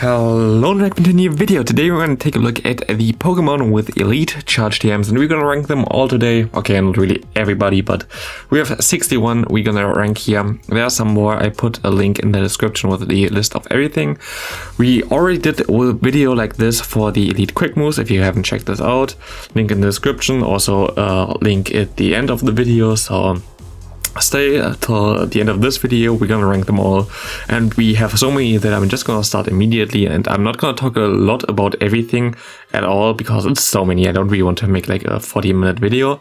Hello and welcome to a new video. Today we're going to take a look at the Pokemon with Elite Charge TMs and we're going to rank them all today. Okay, not really everybody, but we have 61 we're going to rank here. There are some more. I put a link in the description with the list of everything. We already did a video like this for the Elite Quick Moves. If you haven't checked this out, link in the description, also link at the end of the video. So stay till the end of this video. We're gonna rank them all, and we have so many that I'm just gonna start immediately, and I'm not gonna talk a lot about everything at all because it's so many. I don't really want to make like a 40-minute video.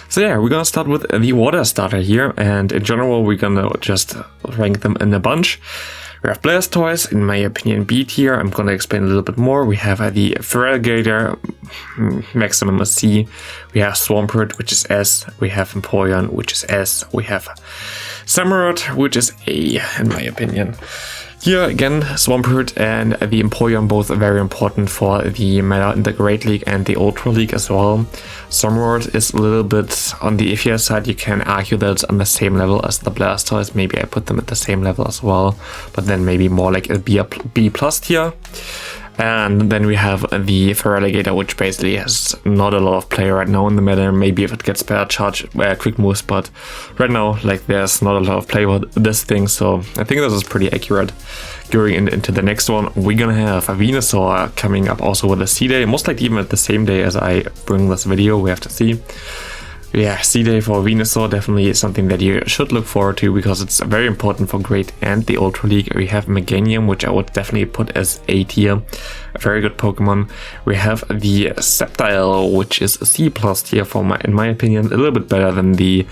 So yeah, we're gonna start with the water starter here, and in general we're gonna just rank them in a bunch. We have Blastoise, in my opinion, B tier. I'm gonna explain a little bit more. We have the Feraligatr, maximum a C. We have Swampert, which is S. We have Empoleon, which is S. We have Samurott, which is A, in my opinion. Here again, Swampert and the Empoleon both very important for the meta in the Great League and the Ultra League as well. Samurott is a little bit on the iffier side. You can argue that it's on the same level as the Blastoise. Maybe I put them at the same level as well, but then maybe more like a B plus tier. And then we have the Feraligatr, which basically has not a lot of play right now in the meta. Maybe if it gets better charge quick moves, but right now like there's not a lot of play with this thing, so I think this is pretty accurate. Going into the next one, we're gonna have a Venusaur coming up also with a C-Day, most likely even at the same day as I bring this video, we have to see. Yeah, C-Day for Venusaur definitely is something that you should look forward to because it's very important for Great and the Ultra League. We have Meganium, which I would definitely put as A tier, a very good Pokemon. We have the Sceptile, which is a C plus tier in my opinion, a little bit better than the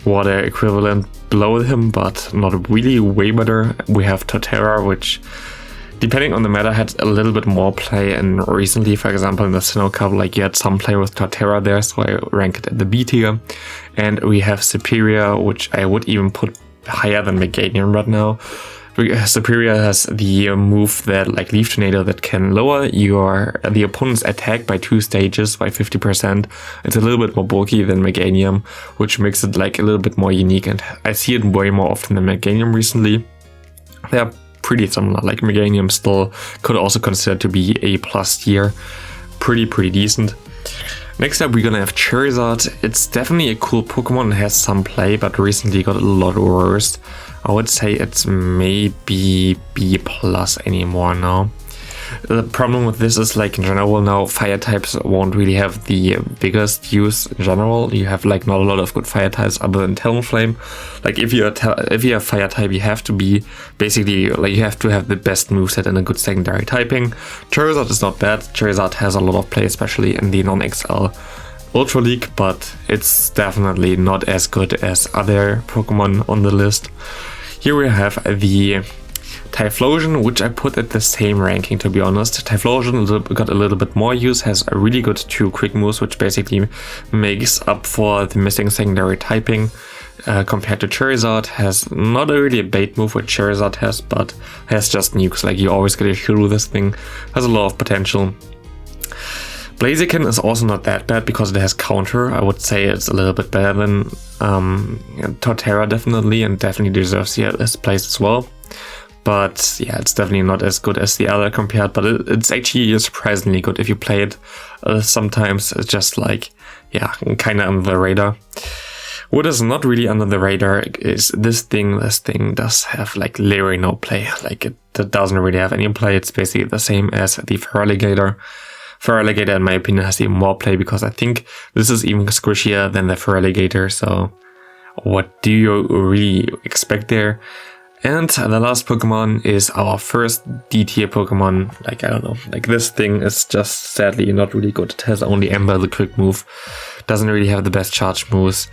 water equivalent below him, but not really way better. We have Torterra, which depending on the meta had a little bit more play, and recently, for example, in the Sinnoh Cup, like you had some play with Torterra there, so I rank it at the B tier. And we have Superior, which I would even put higher than Meganium right now. Superior has the move that, like Leaf Tornado, that can lower the opponent's attack by 2 stages by 50%. It's a little bit more bulky than Meganium, which makes it like a little bit more unique, and I see it way more often than Meganium recently. They are pretty similar, like Meganium still could also consider to be A plus tier, pretty decent. Next up we're gonna have Charizard. It's definitely a cool Pokemon, it has some play, but recently got a lot worse. I would say it's maybe B plus anymore now. The problem with this is, like, in general now fire types won't really have the biggest use in general. You have like not a lot of good fire types other than Talonflame. Like if you're a fire type, you have to be basically like you have to have the best moveset and a good secondary typing. Charizard is not bad. Charizard has a lot of play, especially in the non-XL Ultra League, but it's definitely not as good as other Pokemon on the list. Here we have the Typhlosion, which I put at the same ranking, to be honest. Typhlosion got a little bit more use, has a really good 2 quick moves, which basically makes up for the missing secondary typing. Compared to Charizard, has not really a bait move, which Charizard has, but has just nukes. Like you always get a hit with this thing, has a lot of potential. Blaziken is also not that bad because it has counter. I would say it's a little bit better than Torterra definitely, and definitely deserves his place as well. But yeah, it's definitely not as good as the other compared, but it's actually surprisingly good if you play it. Sometimes it's just like, yeah, kind of under the radar. What is not really under the radar is this thing. This thing does have like literally no play. Like it doesn't really have any play. It's basically the same as the Feraligatr. Feraligatr, in my opinion, has even more play because I think this is even squishier than the Feraligatr. So what do you really expect there? And the last Pokemon is our first D tier Pokemon. Like, I don't know, like this thing is just sadly not really good. It has only Ember, the quick move. Doesn't really have the best charge moves.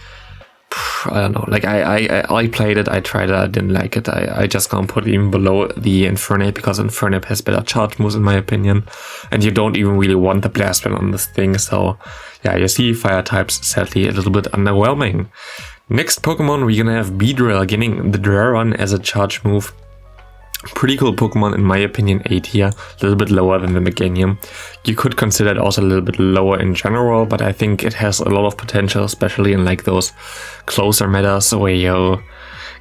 I don't know, like I played it, I tried it, I didn't like it. I just can't put it even below the Infernape because Infernape has better charge moves in my opinion. And you don't even really want the Blast Band on this thing. So yeah, you see fire types sadly a little bit underwhelming. Next Pokemon, we're gonna have Beedrill getting the Dragon as a charge move. Pretty cool Pokemon in my opinion, A tier, a little bit lower than the Meganium. You could consider it also a little bit lower in general, but I think it has a lot of potential, especially in like those closer metas where you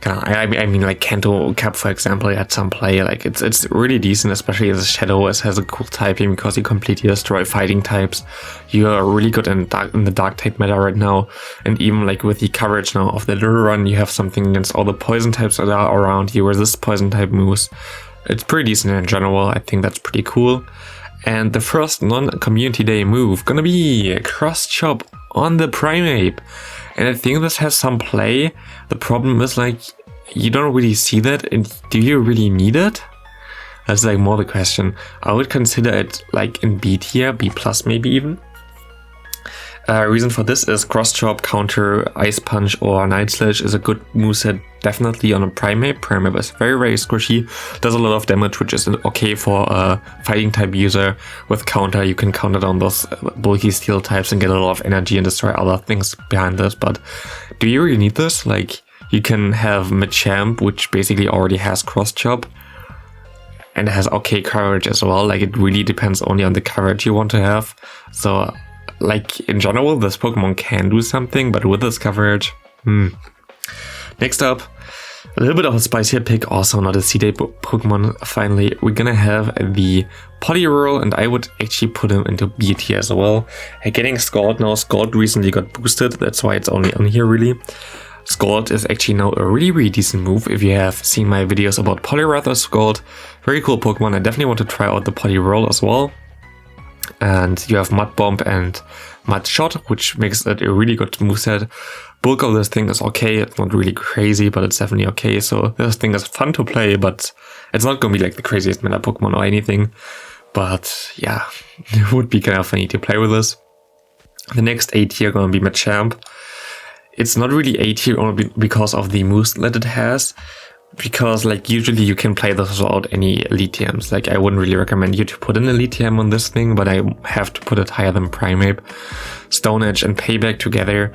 I mean, like Kanto Cap, for example, had some play. Like it's really decent, especially as a Shadow. It has a cool typing because you completely destroy fighting types. You are really good in the dark type meta right now, and even like with the coverage now of the Little Run, you have something against all the poison types that are around you. Resist poison type moves. It's pretty decent in general. I think that's pretty cool. And the first non-community day move gonna be Cross Chop on the Primeape. And I think this has some play. The problem is like, you don't really see that, and do you really need it? That's like more the question. I would consider it like in B tier, B plus maybe even. Reason for this is Cross Chop, Counter, Ice Punch or Night Slash is a good moveset definitely on a Primeape. Primeape is very, very squishy, does a lot of damage, which is okay for a fighting type user. With Counter, you can counter down those bulky steel types and get a lot of energy and destroy other things behind this. But do you really need this? Like, you can have Machamp, which basically already has Cross Chop and has okay coverage as well. Like, it really depends only on the coverage you want to have. So, like, in general, this Pokemon can do something, but with this coverage, Next up, a little bit of a spicier pick, also not a C-Day Pokemon. Finally, we're gonna have the Poliwrath, and I would actually put him into B tier as well. Getting Scald now. Scald recently got boosted, that's why it's only on here really. Scald is actually now a really, really decent move. If you have seen my videos about Poliwrath or Scald, very cool Pokemon. I definitely want to try out the Poliwrath as well. And you have Mud Bomb and Mud Shot, which makes it a really good moveset. Bulk of this thing is okay, it's not really crazy, but it's definitely okay. So this thing is fun to play, but it's not gonna be like the craziest meta Pokemon or anything. But yeah, it would be kind of funny to play with this. The next A tier gonna be Machamp. It's not really A tier only because of the moves that it has. Because like usually you can play this without any Elite TMs. Like I wouldn't really recommend you to put an Elite TM on this thing, but I have to put it higher than Primeape. Stone Edge and Payback together.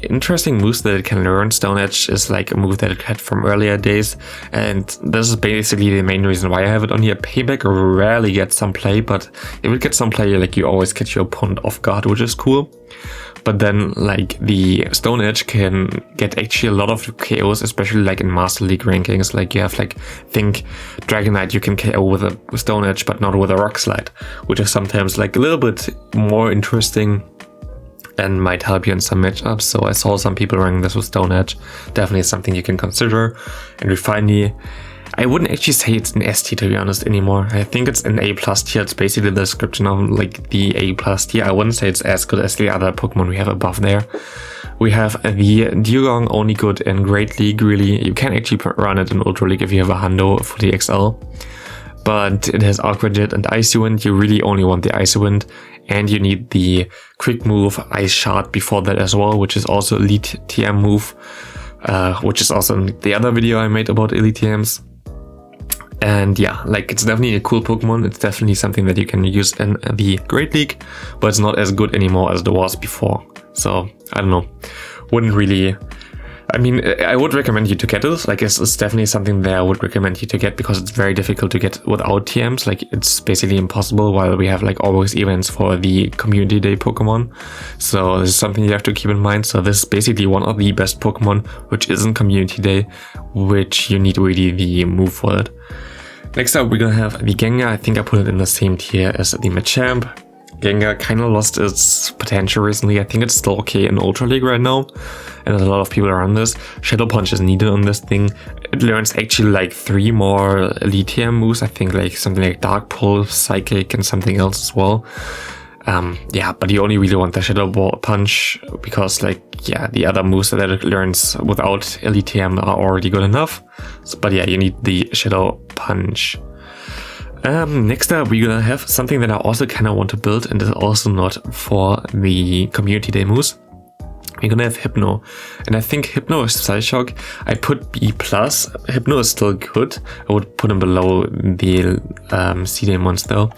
Interesting moves that it can learn. Stone Edge is like a move that it had from earlier days, and this is basically the main reason why I have it on here. Payback rarely gets some play, but if it gets some play, like you always catch your opponent off guard, which is cool. But then, like, the Stone Edge can get actually a lot of KOs, especially like in Master League rankings. Like you have like, think Dragonite you can KO with a Stone Edge, but not with a Rock Slide, which is sometimes like a little bit more interesting and might help you in some matchups. So I saw some people running this with Stone Edge. Definitely something you can consider. And we finally, I wouldn't actually say it's an S tier to be honest anymore. I think it's an A plus tier. It's basically the description of like the A plus tier. I wouldn't say it's as good as the other Pokemon we have above there. We have the Dewgong, only good in Great League really. You can actually run it in Ultra League if you have a Hundo for the XL. But it has Aqua Jet and Icy Wind. You really only want the Icy Wind. And you need the quick move Ice Shard before that as well, which is also Elite TM move. Which is also in the other video I made about Elite TMs. And yeah, like it's definitely a cool Pokemon. It's definitely something that you can use in the Great League, but it's not as good anymore as it was before. So I don't know, wouldn't really, I mean, I would recommend you to get this. Like it's definitely something that I would recommend you to get because it's very difficult to get without TMs. Like it's basically impossible while we have like always events for the Community Day Pokemon. So this is something you have to keep in mind. So this is basically one of the best Pokemon which isn't Community Day, which you need really the move for it. Next up, we're gonna have the Gengar. I think I put it in the same tier as the Machamp. Gengar kind of lost its potential recently. I think it's still okay in Ultra League right now, and a lot of people are on this. Shadow Punch is needed on this thing. It learns actually like 3 more Elite TM moves. I think like something like Dark Pull, Psychic, and something else as well. Yeah, but you only really want the Shadow Punch because like, yeah, the other moves that it learns without Elite TM are already good enough. So, but yeah, you need the Shadow Punch. Next up, we're gonna have something that I also kind of want to build, and is also not for the Community Day moves. We're gonna have Hypno, and I think Hypno is Psyshock. I put B+. Hypno is still good. I would put him below the C-Day ones though.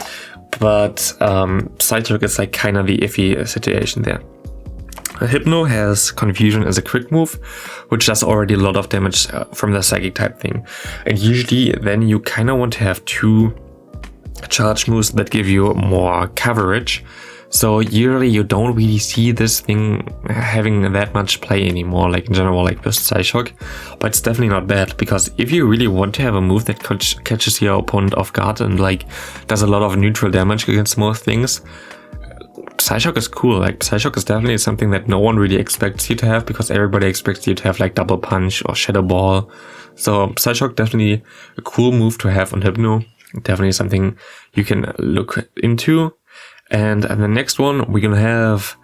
But Psyshock is like kind of the iffy situation there. Hypno has Confusion as a quick move, which does already a lot of damage from the Psychic type thing. And usually then you kind of want to have 2 charge moves that give you more coverage. So usually you don't really see this thing having that much play anymore, like in general, like with Psyshock. But it's definitely not bad, because if you really want to have a move that catches your opponent off guard and like does a lot of neutral damage against most things, Psyshock is cool. Like Psyshock is definitely something that no one really expects you to have, because everybody expects you to have like Double Punch or Shadow Ball. So Psyshock definitely a cool move to have on Hypno. Definitely something you can look into. And the next one, we're gonna have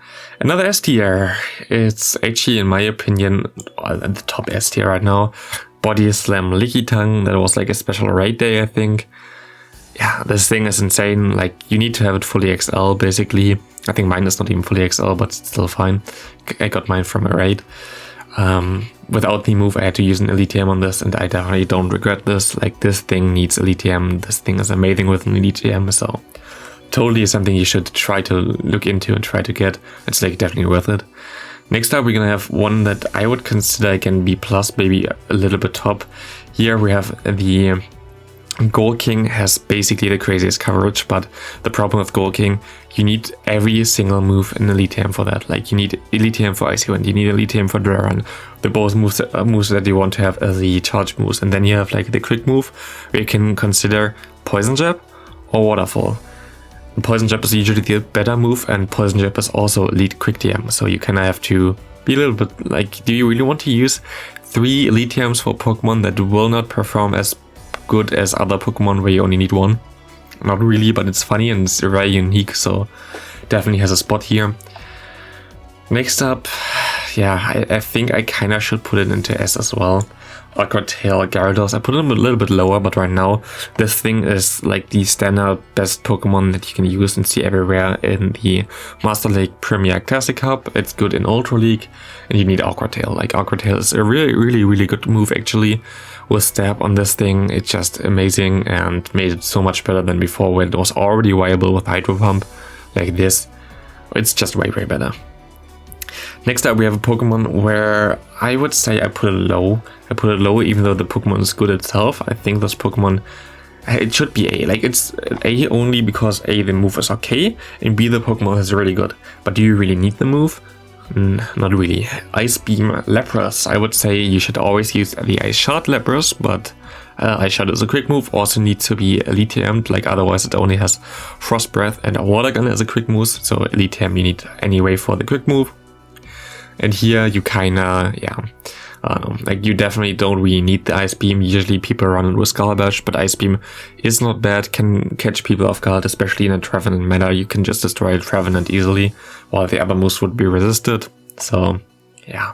another S tier. It's actually, in my opinion, the top S tier right now. Body Slam Lickitung. That was like a special raid day, I think. Yeah, this thing is insane. Like, you need to have it fully XL, basically. I think mine is not even fully XL, but it's still fine. I got mine from a raid. Without the move, I had to use an Elite TM on this, and I definitely don't regret this. Like, this thing needs Elite TM. This thing is amazing with an Elite TM, so totally something you should try to look into and try to get. It's like definitely worth it. Next up, we're gonna have one that I would consider again B+, maybe a little bit top. Here we have the Golking. Has basically the craziest coverage, but the problem with Golking, you need every single move in Elite TM for that. Like, you need Elite TM for Icy Wind, you need Elite TM for Dragon. The both moves that you want to have as the charge moves, and then you have like the quick move where you can consider Poison Jab or Waterfall. Poison Jab is usually the better move, and Poison Jab is also Elite Quick TM, so you kind of have to be a little bit like, do you really want to use 3 Elite TMs for Pokemon that will not perform as good as other Pokemon where you only need 1? Not really, but it's funny and it's very unique, so definitely has a spot here. Next up, yeah, I think I kind of should put it into S as well. Aqua Tail Gyarados. I put it a little bit lower, but right now this thing is like the standard best Pokemon that you can use and see everywhere in the Master League Premier Classic Cup. It's good in Ultra League, and you need Aqua Tail. Like, Aqua Tail is a really good move actually. With Stab on this thing, it's just amazing and made it so much better than before, when it was already viable with Hydro Pump. Like this, it's just way better. Next up, we have a Pokemon where I would say I put it low. I put it low even though the Pokemon is good itself. I think this Pokemon, it should be A. Like, it's A only because A, the move is okay, and B, the Pokemon is really good. But do you really need the move? Not really. Ice Beam Lapras. I would say you should always use the Ice Shard Lapras, but Ice Shard is a quick move, also needs to be Elite TM'd, like otherwise it only has Frost Breath and a Water Gun as a quick move, so Elite TM you need anyway for the quick move. And here you kinda, yeah, like, you definitely don't really need the Ice Beam. Usually people run it with Skull Bash, but Ice Beam is not bad, can catch people off guard, especially in a Trevenant meta. You can just destroy a Trevenant easily, while the other moves would be resisted. So, yeah.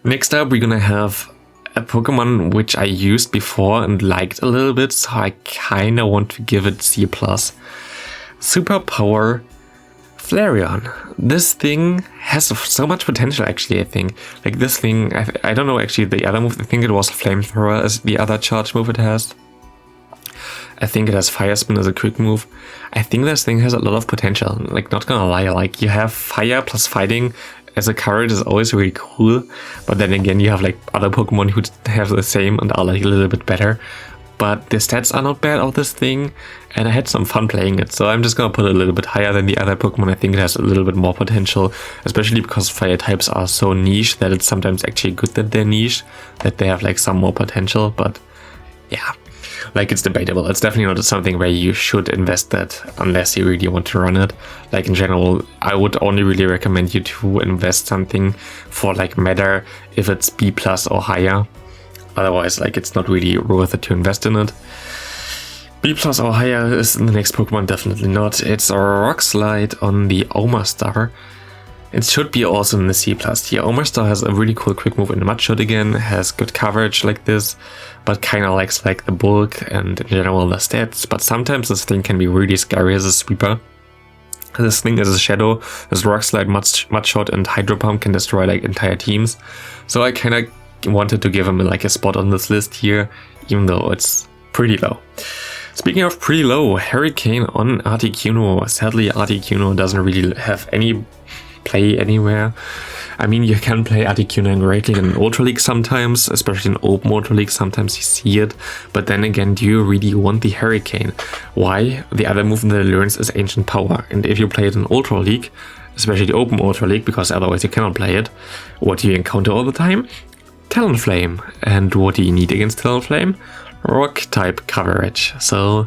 Next up, we're gonna have a Pokemon which I used before and liked a little bit, so I kinda want to give it C+. Superpower Flareon. This thing has so much potential actually, I think. Like, this thing, I don't know actually the other move, I think it was Flamethrower as the other charge move it has. I think it has Fire Spin as a quick move. I think this thing has a lot of potential, like, not gonna lie. Like, you have Fire plus Fighting as a coverage is always really cool, but then again you have like other Pokemon who have the same and are like a little bit better. But the stats are not bad of this thing, and I had some fun playing it, so I'm just gonna put it a little bit higher than the other Pokemon. I think it has a little bit more potential, especially because fire types are so niche that it's sometimes actually good that they're niche, that they have like some more potential, but yeah, like, it's debatable. It's definitely not something where you should invest that unless you really want to run it. Like, in general, I would only really recommend you to invest something for like meta if it's B+ or higher. Otherwise, like, it's not really worth it to invest in it. B+ or higher is the next Pokemon, definitely not. It's a Rock Slide on the Omastar. It should be also in the C+ tier. Omastar has a really cool quick move in Mudshot again, has good coverage like this, but kind of lacks like the bulk and in general the stats. But sometimes this thing can be really scary as a sweeper. This thing is a Shadow, this Rock Slide, Mudshot and Hydro Pump can destroy like entire teams. So I kind of wanted to give him like a spot on this list here, even though it's pretty low. Speaking of pretty low, Hurricane on Articuno. Sadly, Articuno doesn't really have any play anywhere. I mean, you can play Articuno in Great League and Ultra League sometimes, especially in Open Ultra League, sometimes you see it. But then again, do you really want the Hurricane? Why? The other move that it learns is Ancient Power. And if you play it in Ultra League, especially the Open Ultra League, because otherwise you cannot play it, what do you encounter all the time? Talonflame. And what do you need against Talonflame? Rock type coverage. So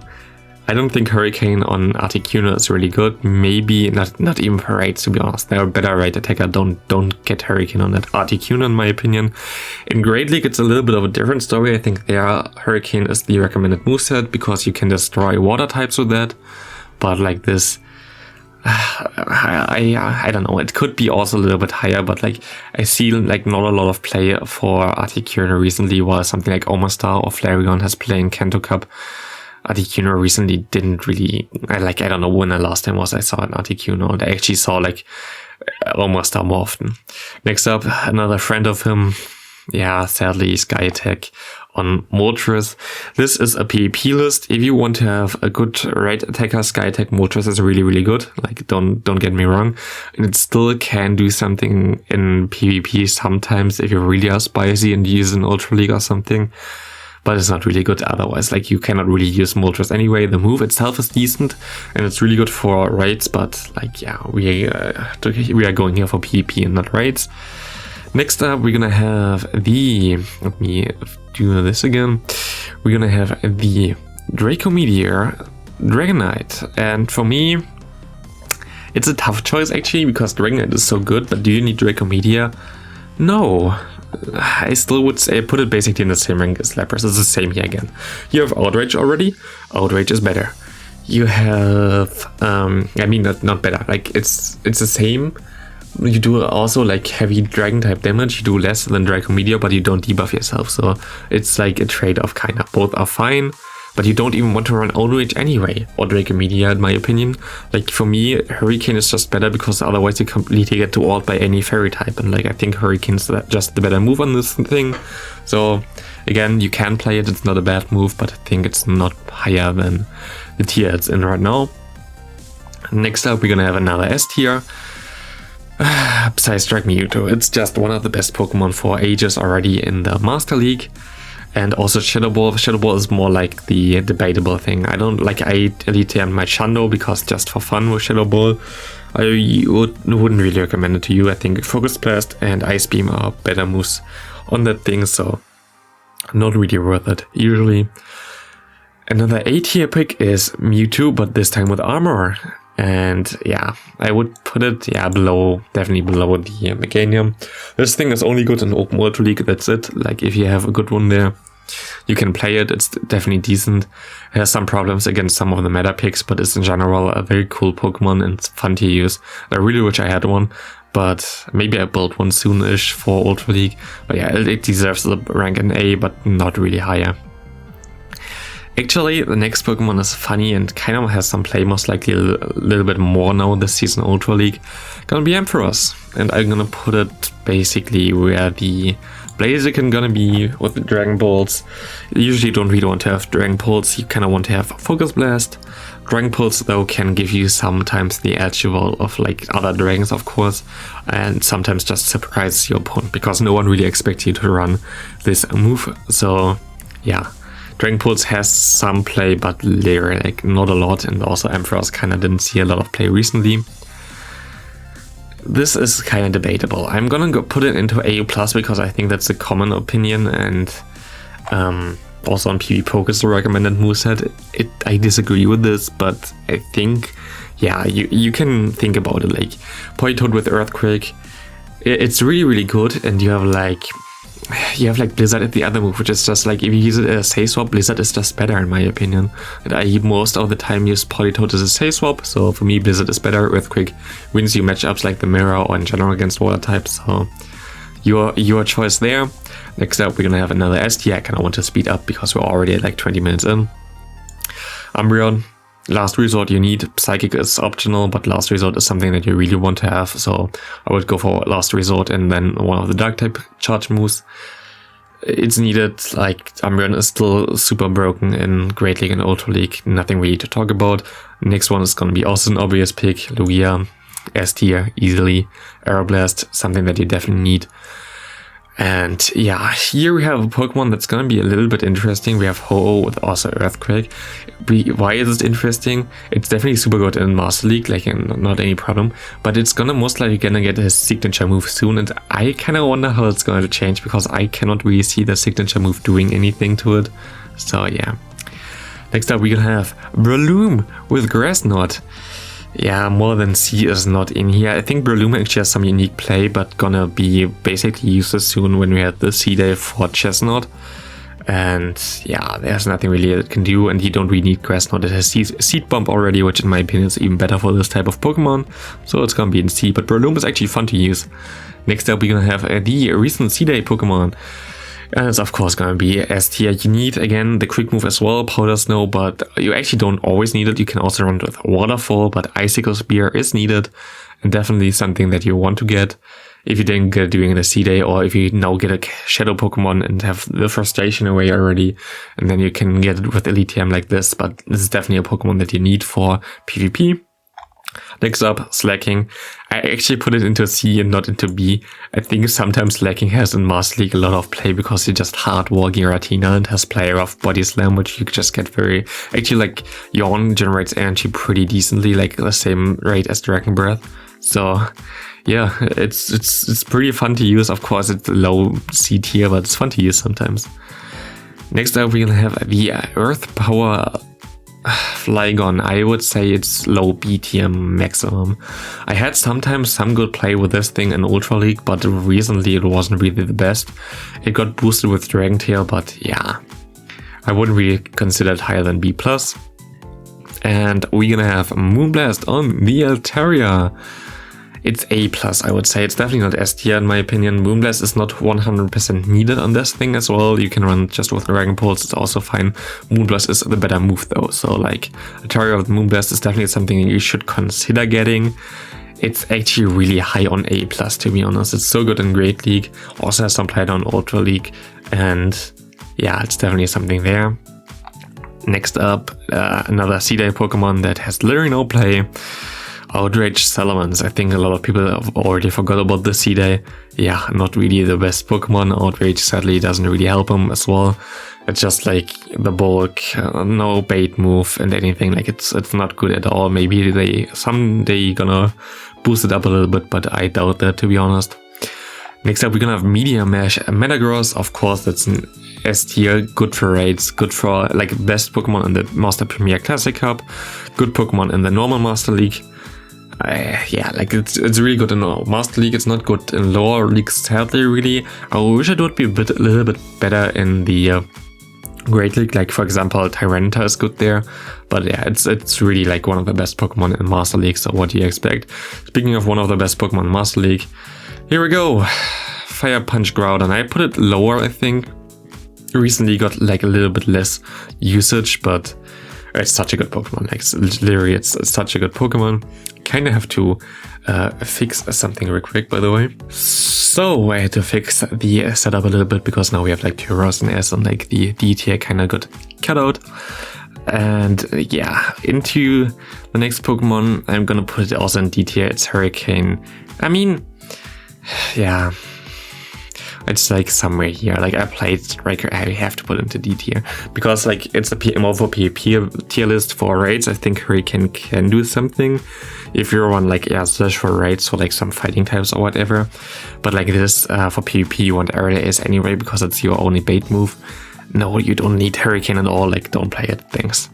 I don't think Hurricane on Articuno is really good. Maybe not even for raids, to be honest. They're a better raid attacker. Don't get Hurricane on that Articuno, in my opinion. In Great League, it's a little bit of a different story. I think there Hurricane is the recommended moveset because you can destroy water types with that. But like this, I don't know. It could be also a little bit higher, but like I see like not a lot of play for Articuno recently, while something like Omastar or Flareon has played in Kanto Cup. Articuno recently didn't really, I don't know when the last time was I saw an Articuno. I actually saw like Omastar more often. Next up, another friend of him. Yeah, sadly, Sky Attack on Moltres. This is a PvP list. If you want to have a good raid attacker, Sky Attack Moltres is really, really good. Like, don't get me wrong. And it still can do something in PvP sometimes if you really are spicy and use an Ultra League or something. But it's not really good otherwise. Like, you cannot really use Moltres anyway. The move itself is decent and it's really good for raids, but like, yeah, we are going here for PvP and not raids. Next up, we're gonna have the, let me do this again. We're gonna have the Draco Meteor Dragonite. And for me, it's a tough choice actually, because Dragonite is so good, but do you need Draco Meteor? No. I still would say put it basically in the same rank as Lapras. It's the same here again. You have Outrage already. Outrage is better. You have, I mean, not better. Like, it's the same. You do also like heavy dragon type damage. You do less than Draco Meteor, but you don't debuff yourself. So it's like a trade-off kind of. Both are fine, but you don't even want to run Outrage anyway, or Draco Meteor in my opinion. Like for me, Hurricane is just better because otherwise you completely get to ult by any fairy type. And like I think Hurricane is just the better move on this thing. So again, you can play it. It's not a bad move, but I think it's not higher than the tier it's in right now. Next up, we're gonna have another S tier. Besides Drag Mewtwo, it's just one of the best Pokemon for ages already in the Master League. And also Shadow Ball. Shadow Ball is more like the debatable thing. I don't like, I Elite and my Chando because just for fun with Shadow Ball. I wouldn't really recommend it to you. I think Focus Blast and Ice Beam are better moves on that thing, so not really worth it usually. Another A tier pick is Mewtwo, but this time with armor. And yeah, I would put it, definitely below the Meganium. This thing is only good in Open Ultra League, that's it. Like if you have a good one there, you can play it, it's definitely decent. It has some problems against some of the meta picks, but it's in general a very cool Pokemon and it's fun to use. I really wish I had one, but maybe I build one soon-ish for Ultra League. But yeah, it deserves the rank in A, but not really higher. Actually, the next Pokemon is funny and kind of has some play, most likely a little bit more now this season Ultra League. Gonna be Ampharos, and I'm gonna put it basically where the Blaziken gonna be with the Dragon Balls. You usually don't really want to have Dragon Pulse, you kind of want to have Focus Blast. Dragon Pulse though can give you sometimes the edge of like other dragons of course, and sometimes just surprise your opponent because no one really expects you to run this move. So yeah. Dragon Pulse has some play, but like not a lot, and also Ampharos kind of didn't see a lot of play recently. This is kind of debatable. I'm gonna put it into A+ because I think that's a common opinion, and also on PvPoke is the recommended moveset. I disagree with this, but I think, yeah, you can think about it. Like Politoed with Earthquake, it's really, really good, and you have like Blizzard at the other move, which is just like, if you use it as a Say Swap, Blizzard is just better in my opinion. And I most of the time use Politoed as a Say Swap, so for me Blizzard is better. Earthquake wins you matchups like the Mirror or in general against water types, so your choice there. Next up, we're gonna have another S tier. I kinda want to speed up because we're already at like 20 minutes in. Umbreon. Last Resort you need. Psychic is optional, but Last Resort is something that you really want to have, so I would go for Last Resort and then one of the Dark type charge moves. It's needed. Like Umbreon is still super broken in Great League and Ultra League, nothing really to talk about. Next one is gonna be also an obvious pick, Lugia. S tier easily. Aeroblast, something that you definitely need. And yeah, here we have a Pokemon that's gonna be a little bit interesting. We have Ho-Oh with also Earthquake. Why is it interesting? It's definitely super good in Master League, like not any problem. But it's gonna most likely gonna get his signature move soon, and I kind of wonder how it's going to change because I cannot really see the signature move doing anything to it. So yeah. Next up, we're gonna have Breloom with Grass Knot. Yeah, more than C is not in here. I think Breloom actually has some unique play, but gonna be basically useless soon when we have the C day for Chestnut. And yeah, there's nothing really it can do, and you don't really need Grass Knot. It has Seed Bomb already, which in my opinion is even better for this type of Pokemon. So it's gonna be in C, but Breloom is actually fun to use. Next up, we're gonna have the recent C day Pokemon. And it's of course gonna be S tier. You need again the quick move as well, Powder Snow, but you actually don't always need it. You can also run with Waterfall, but Icicle Spear is needed, and definitely something that you want to get if you didn't get it during the C day, or if you now get a Shadow Pokemon and have the frustration away already, and then you can get it with Elite TM like this. But this is definitely a Pokemon that you need for PvP. Next up, Slaking. I actually put it into C and not into B. I think sometimes Slaking has in Master League a lot of play because you just hard war Giratina and has play rough Body Slam, which you just get very... Actually, like, Yawn generates energy pretty decently, like the same rate as Dragon Breath. So, yeah, it's pretty fun to use. Of course, it's low C tier, but it's fun to use sometimes. Next up, we're gonna have the Earth Power Flygon. I would say it's low B tier maximum. I had sometimes some good play with this thing in Ultra League, but recently it wasn't really the best. It got boosted with Dragon Tail, but yeah, I wouldn't really consider it higher than B+. And we're gonna have Moonblast on the Altaria. It's A+, I would say. It's definitely not S tier in my opinion. Moonblast is not 100% needed on this thing as well. You can run just with Dragon Pulse, it's also fine. Moonblast is the better move though. So like, Altaria with Moonblast is definitely something you should consider getting. It's actually really high on A+, to be honest. It's so good in Great League. Also has some play on Ultra League. And yeah, it's definitely something there. Next up, another C-Day Pokemon that has literally no play. Outrage Salamence. I think a lot of people have already forgot about the C-Day. Yeah, not really the best Pokemon. Outrage sadly doesn't really help him as well. It's just like the bulk, no bait move and anything. Like it's not good at all. Maybe they someday gonna boost it up a little bit, but I doubt that, to be honest. Next up, we're gonna have Media Mesh. Metagross, of course, that's an S tier, good for raids, good for like best Pokemon in the Master Premier Classic Cup, good Pokemon in the normal Master League. Yeah, like it's really good in Master League. It's not good in lower leagues, sadly, really. I wish it would be a little bit better in the Great League. Like, for example, Tyranitar is good there. But yeah, it's really like one of the best Pokemon in Master League, so what do you expect? Speaking of one of the best Pokemon in Master League, here we go. Fire Punch Groudon. I put it lower, I think. Recently got like a little bit less usage, but it's such a good Pokemon. Like, literally, it's such a good Pokemon. Kind of have to fix something real quick, by the way. So I had to fix the setup a little bit because now we have like 2 rows and S and like the D tier kind of got cut out. And yeah, into the next Pokemon, I'm gonna put it also in D tier. It's Hurricane. I mean, yeah. It's like somewhere here. Like I played Striker, I have to put it into D tier because like it's a PMO for PvP tier list for raids. I think Hurricane can do something if you're on like Air Slash for raids for like some fighting types or whatever. But like this for PvP you want Aerial Ace anyway because it's your only bait move. No, you don't need Hurricane at all. Like don't play it. Thanks.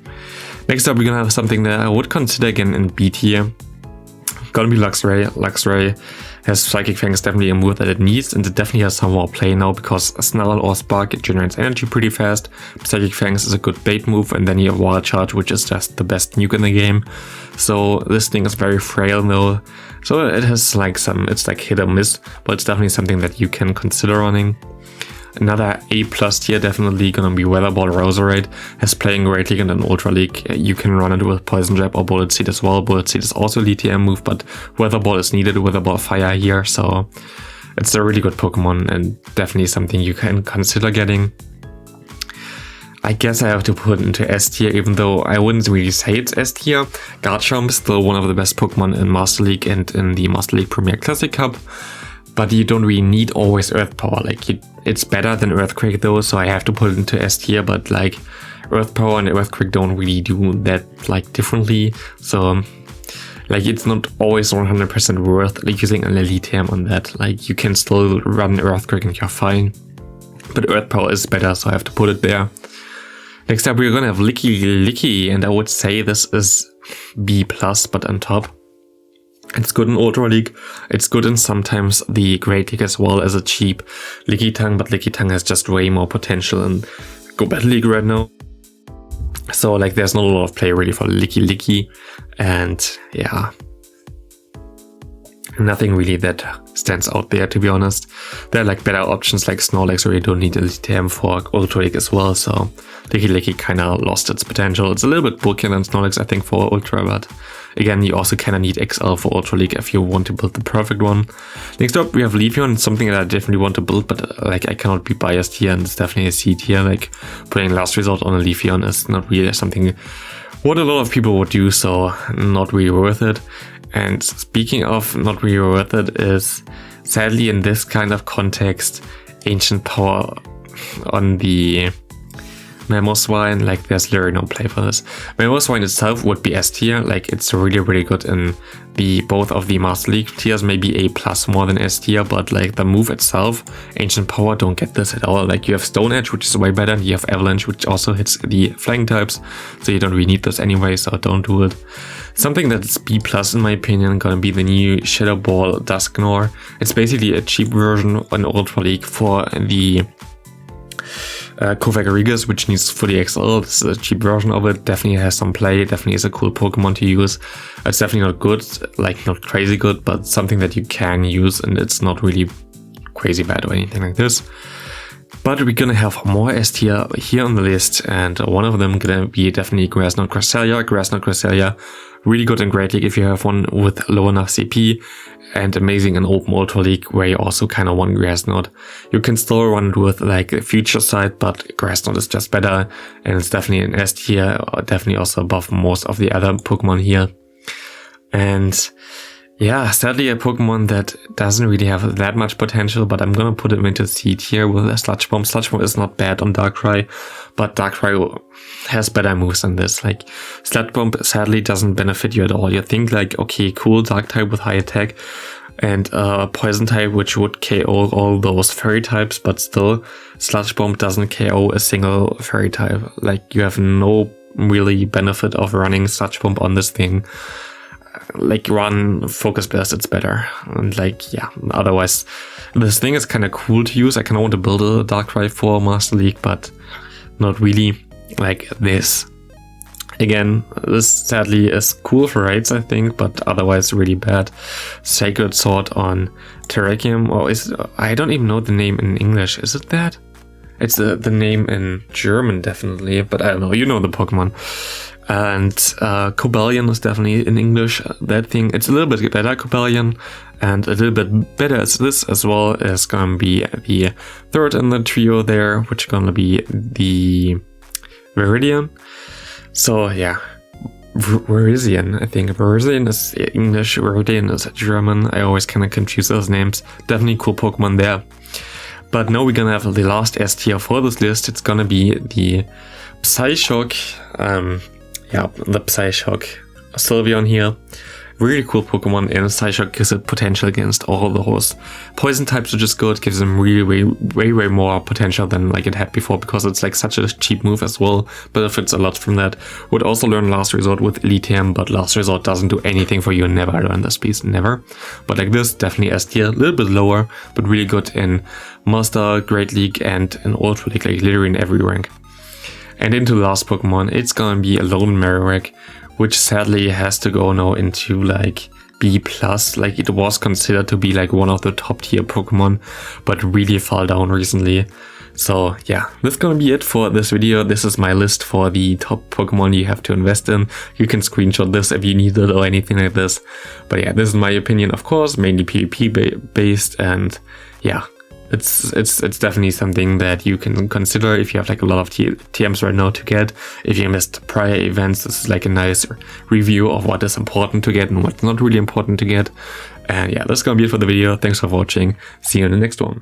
Next up, we're gonna have something that I would consider again in B tier. Gonna be Luxray. Luxray has Psychic Fang is definitely a move that it needs, and it definitely has some more play now because Snarl or Spark, it generates energy pretty fast. Psychic Fangs is a good bait move, and then you have Wild Charge, which is just the best nuke in the game. So this thing is very frail though. So it has like it's like hit or miss, but it's definitely something that you can consider running. Another A+ tier definitely gonna be Weather Ball. Roserade has playing Great League and an Ultra League. You can run it with Poison Jab or Bullet Seed as well. Bullet Seed is also a DTM move, but Weather Ball is needed. Weather Ball Fire here, so it's a really good Pokemon and definitely something you can consider getting. I guess I have to put it into S tier, even though I wouldn't really say it's S tier. Garchomp is still one of the best Pokemon in Master League and in the Master League Premier Classic Cup. But you don't really need always Earth Power. Like, it's better than Earthquake though, so I have to put it into S tier. But like, Earth Power and Earthquake don't really do that like differently. So like, it's not always 100% worth using an Elite on that. Like, you can still run Earthquake and you're fine. But Earth Power is better, so I have to put it there. Next up, we're gonna have Lickilicky, and I would say this is B+, but on top. It's good in Ultra League, it's good in sometimes the Great League as well as a cheap Lickitung, but Lickitung has just way more potential in Go Battle League right now. So like, there's not a lot of play really for Lickilicky, and yeah, nothing really that stands out there, to be honest. There are like better options like Snorlax, where you don't need Elite for Ultra League as well, so Lickilicky kinda lost its potential. It's a little bit bulkier than Snorlax, I think, for Ultra, but again, you also kinda need XL for Ultra League if you want to build the perfect one. Next up, we have Leafeon, something that I definitely want to build, but like, I cannot be biased here, and it's definitely a C tier. Like, putting Last Resort on a Leafeon is not really something what a lot of people would do, so not really worth it. And speaking of not really worth it, is sadly in this kind of context, Ancient Power on the Mamoswine, like, there's literally no play for this. Mamoswine itself would be S tier, like, it's really good in the both of the Master League tiers, maybe A+ more than S tier, but like, the move itself, Ancient Power, don't get this at all. Like, you have Stone Edge, which is way better, and you have Avalanche, which also hits the flying types, so you don't really need this anyway, so don't do it. Something that's B+ in my opinion, gonna be the new Shadow Ball Dusknoir. It's basically a cheap version in Ultra League for the Kofagarigas, which needs fully XL. This is a cheap version of it. Definitely has some play. Definitely is a cool Pokemon to use. It's definitely not good, like not crazy good, but something that you can use, and it's not really crazy bad or anything like this. But we're gonna have more S tier here on the list, and one of them gonna be definitely Grass Knot Cresselia. Grass Knot Cresselia, really good in Great League if you have one with low enough CP, and amazing in Open Ultra League, where you also kind of want Grass Knot. You can still run it with like a Future Sight, but Grass Knot is just better, and it's definitely an S tier, definitely also above most of the other Pokemon here. And yeah, sadly a Pokemon that doesn't really have that much potential, but I'm gonna put him into C tier with a Sludge Bomb. Sludge Bomb is not bad on Darkrai, but Darkrai has better moves than this. Like, Sludge Bomb sadly doesn't benefit you at all. You think like, okay, cool, Dark type with high attack and Poison type, which would KO all those Fairy types, but still, Sludge Bomb doesn't KO a single Fairy type. Like, you have no really benefit of running Sludge Bomb on this thing. Like, run Focus Blast, it's better. And like, yeah, otherwise this thing is kind of cool to use. I kind of want to build a Darkrai for Master League, but not really. Like this. Again, this sadly is cool for raids, I think, but otherwise really bad. Sacred Sword on Terrakion, or is it, I don't even know the name in English. Is it that? It's the name in German, definitely, but I don't know, you know the Pokemon. And Cobalion is definitely in English, that thing. It's a little bit better, Cobalion, and a little bit better as this as well is gonna be the third in the trio there, which is gonna be the Virizion. So yeah, Virizion, I think. Virizion is English, Virizion is German. I always kind of confuse those names. Definitely cool Pokemon there. But now we're gonna have the last S tier for this list. It's gonna be the Psyshock. Yeah, the Psyshock Sylveon here. Really cool Pokemon, and Psyshock gives it potential against all those poison types, which is good. Gives them really way more potential than like it had before, because it's like such a cheap move as well. Benefits a lot from that. Would also learn Last Resort with Elite, but Last Resort doesn't do anything for you. Never learn this piece, never. But like this, definitely S tier, a little bit lower, but really good in Master, Great League, and in Ultra League, like literally in every rank. And into the last Pokemon, it's gonna be Alolan Marowak, which sadly has to go now into like B+. Like, it was considered to be like one of the top tier Pokemon, but really fell down recently. So yeah, that's gonna be it for this video. This is my list for the top Pokemon you have to invest in. You can screenshot this if you need it or anything like this. But yeah, this is my opinion, of course, mainly PvP based, and yeah. it's definitely something that you can consider if you have like a lot of TMs right now to get. If you missed prior events, this is like a nice review of what is important to get and what's not really important to get. And yeah, that's gonna be it for the video. Thanks for watching. See you in the next one.